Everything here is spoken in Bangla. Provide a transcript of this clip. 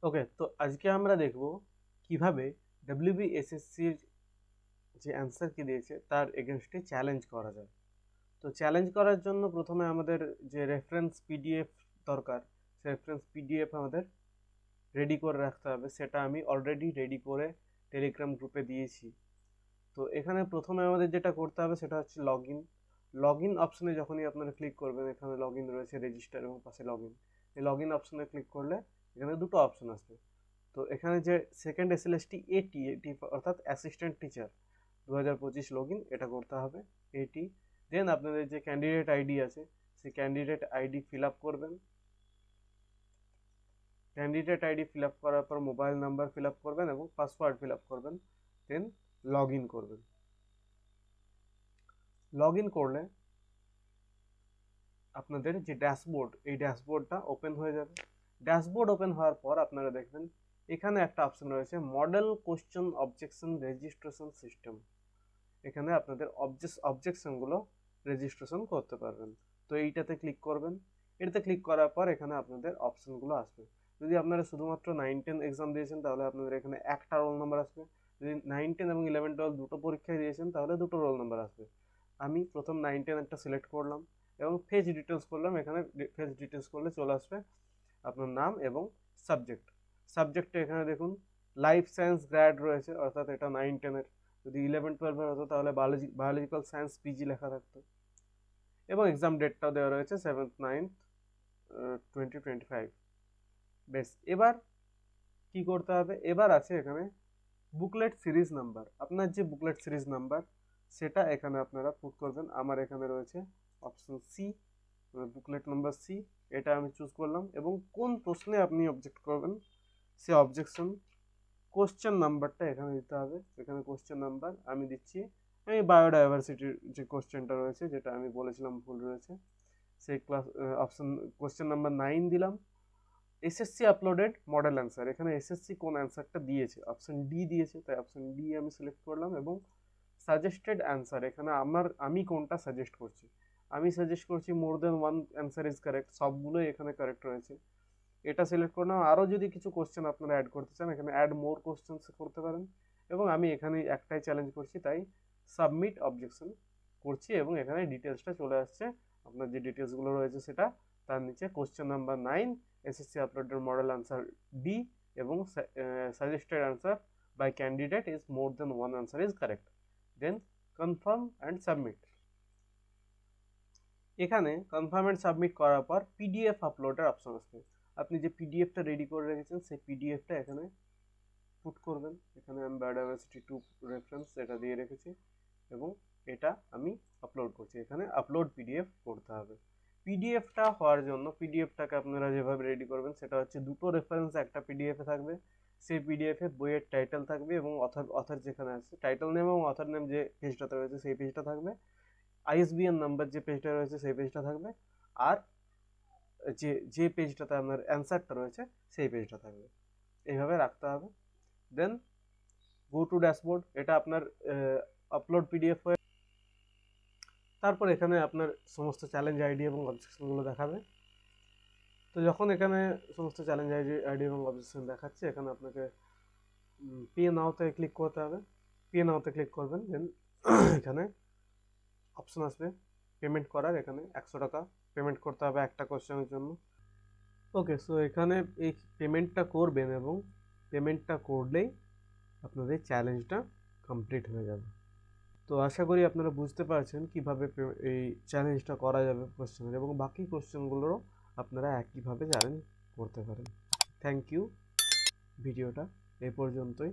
ওকে, তো আজকে আমরা দেখব কিভাবে ডব্লিউবিএসএসসির যে অ্যান্সার কি দিয়েছে তার এগেনস্টে চ্যালেঞ্জ করা যায়। তো চ্যালেঞ্জ করার জন্য প্রথমে আমাদের যে রেফারেন্স পিডিএফ দরকার, সে রেফারেন্স পিডিএফ আমাদের রেডি করে রাখতে হবে। সেটা আমি অলরেডি রেডি করে টেলিগ্রাম গ্রুপে দিয়েছি। তো এখানে প্রথমে আমাদের যেটা করতে হবে সেটা হচ্ছে লগ ইন। লগ ইন অপশনে যখনই আপনারা ক্লিক করবেন, এখানে লগ ইন রয়েছে, রেজিস্টার এবং পাশে লগ ইন। এই লগ ইন অপশনে ক্লিক করলে এখানে দুটো অপশন আসবে। তো এখানে যে সেকেন্ড এসএলএসটি এটি এটি অর্থাৎ অ্যাসিস্ট্যান্ট টিচার 2025 লগ ইন, এটা করতে হবে এটি। দেন আপনাদের যে ক্যান্ডিডেট আইডি আছে সেই ক্যান্ডিডেট আইডি ফিল আপ করবেন। ক্যান্ডিডেট আইডি ফিল আপ করার পর মোবাইল নাম্বার ফিল আপ করবেন এবং পাসওয়ার্ড ফিল আপ করবেন। দেন লগ ইন করবেন। লগ ইন করলে আপনাদের যে ড্যাশবোর্ড, এই ড্যাশবোর্ডটা ওপেন হয়ে যাবে। ড্যাশবোর্ড ওপেন হওয়ার পর আপনারা দেখবেন এখানে একটা অপশন রয়েছে model question objection registration system. এখানে আপনাদের অবজেকশনগুলো রেজিস্ট্রেশন করতে পারবেন। তো এইটাতে ক্লিক করবেন। এটাতে ক্লিক করার পর এখানে আপনাদের অপশনগুলো আসবে। যদি আপনারা শুধুমাত্র 9-10 এক্সাম দিয়েছেন তাহলে আপনাদের এখানে একটা রোল নাম্বার আসবে। যদি 9-10 এবং 11-12 দুটো পরীক্ষায় দিয়েছেন তাহলে দুটো রোল নাম্বার আসবে। আমি প্রথম 9-10 একটা সিলেক্ট করলাম এবং ফেজ ডিটেলস করলাম। এখানে ফেজ ডিটেলস করলে চলে আসবে আপনার নাম এবং সাবজেক্ট। সাবজেক্টে এখানে দেখুন লাইফ সায়েন্স গ্র্যাড রয়েছে, অর্থাৎ এটা 9-10-এর। যদি 11-12 হতো তাহলে বায়োলজিক্যাল সায়েন্স পিজি লেখা থাকতো। এবং এক্সাম ডেটটাও দেওয়া রয়েছে 7th-9th 2025। বেশ, এবার কি করতে হবে? এবার আছে এখানে বুকলেট সিরিজ নাম্বার। আপনার যে বুকলেট সিরিজ নাম্বার সেটা এখানে আপনারা পুট করবেন। আমার এখানে রয়েছে option C, booklet number C. এটা আমি চুজ করলাম এবং কোন প্রশ্নে আপনি অবজেক্ট করবেন সে অবজেকশন কোশ্চেন নাম্বারটা এখানে দিতে হবে। এখানে কোশ্চেন নাম্বার আমি দিচ্ছি, এই বায়োডাইভার্সিটির যে কোশ্চেনটা রয়েছে যেটা আমি বলেছিলাম ভুল রয়েছে, সেই ক্লাস অপশন কোশ্চেন নাম্বার 9 দিলাম। এসএসসি আপলোডেড মডেল অ্যান্সার, এখানে এসএসসি কোন অ্যান্সারটা দিয়েছে, অপশন ডি দিয়েছে, তাই অপশন ডি আমি সিলেক্ট করলাম। এবং সাজেস্টেড অ্যান্সার, এখানে আমি কোনটা সাজেস্ট করছি, আমি সাজেস্ট করছি মোর than one answer is correct, সবগুলোই এখানে কারেক্ট রয়েছে, এটা সিলেক্ট করলাম। আরও যদি কিছু কোশ্চেন আপনারা অ্যাড করতে চান এখানে অ্যাড মোর কোশ্চেন্স করতে পারেন। এবং আমি এখানে একটাই চ্যালেঞ্জ করছি তাই সাবমিট অবজেকশন করছি এবং এখানে ডিটেলসটা চলে আসছে। আপনার যে ডিটেলসগুলো রয়েছে সেটা, তার নিচে question number 9 SSC uploaded model answer D এবং suggested answer by candidate is more than one answer is correct. Then confirm and submit. এখানে কনফার্ম অ্যান্ড সাবমিট করার পর পিডিএফ আপলোডের অপশন আসবে। আপনি যে পিডিএফটা রেডি করে রেখেছেন সেই পিডিএফটা এখানে পুট করবেন। এখানে আমি বায়োডাইভার্সিটি 2 রেফারেন্স এটা দিয়ে রেখেছি এবং এটা আমি আপলোড করছি। এখানে আপলোড পিডিএফ করতে হবে। পিডিএফটা হওয়ার জন্য পিডিএফটাকে আপনারা যেভাবে রেডি করবেন সেটা হচ্ছে দুটো রেফারেন্স একটা পিডিএফে থাকবে। সেই পিডিএফে বইয়ের টাইটেল থাকবে এবং অথর যেখানে আছে টাইটেল নেম এবং অথর নেম যে পেজটাতে রয়েছে সেই পেজটা থাকবে। আইএসবিএন নাম্বার যে পেজটা রয়েছে সেই পেজটা থাকবে। আর যে যে পেজটাতে আপনার অ্যান্সারটা রয়েছে সেই পেজটা থাকবে। এইভাবে রাখতে হবে। দেন গো টু ড্যাশবোর্ড, এটা আপনার আপলোড পিডিএফ হয়ে, তারপর এখানে আপনার সমস্ত চ্যালেঞ্জ আইডি এবং অবজেকশনগুলো দেখাবে। তো যখন এখানে সমস্ত চ্যালেঞ্জ আইডি এবং অবজেকশন দেখাচ্ছে, এখানে আপনাকে পে নাওতে ক্লিক করতে হবে। পে নাওতে ক্লিক করবেন। দেন এখানে অপশন আসবে পেমেন্ট করার, এখানে 100 টাকা পেমেন্ট করতে হবে একটা কোশ্চেনের জন্য। ওকে, সো এখানে এই পেমেন্টটা করবেন এবং পেমেন্টটা করলেই আপনাদের চ্যালেঞ্জটা কমপ্লিট হয়ে যাবে। তো আশা করি আপনারা বুঝতে পারছেন কিভাবে এই চ্যালেঞ্জটা করা যাবে কোশ্চেনের, এবং বাকি কোশ্চেনগুলোরও আপনারা একইভাবে চ্যালেঞ্জ করতে পারেন। থ্যাংক ইউ, ভিডিওটা এই পর্যন্তই।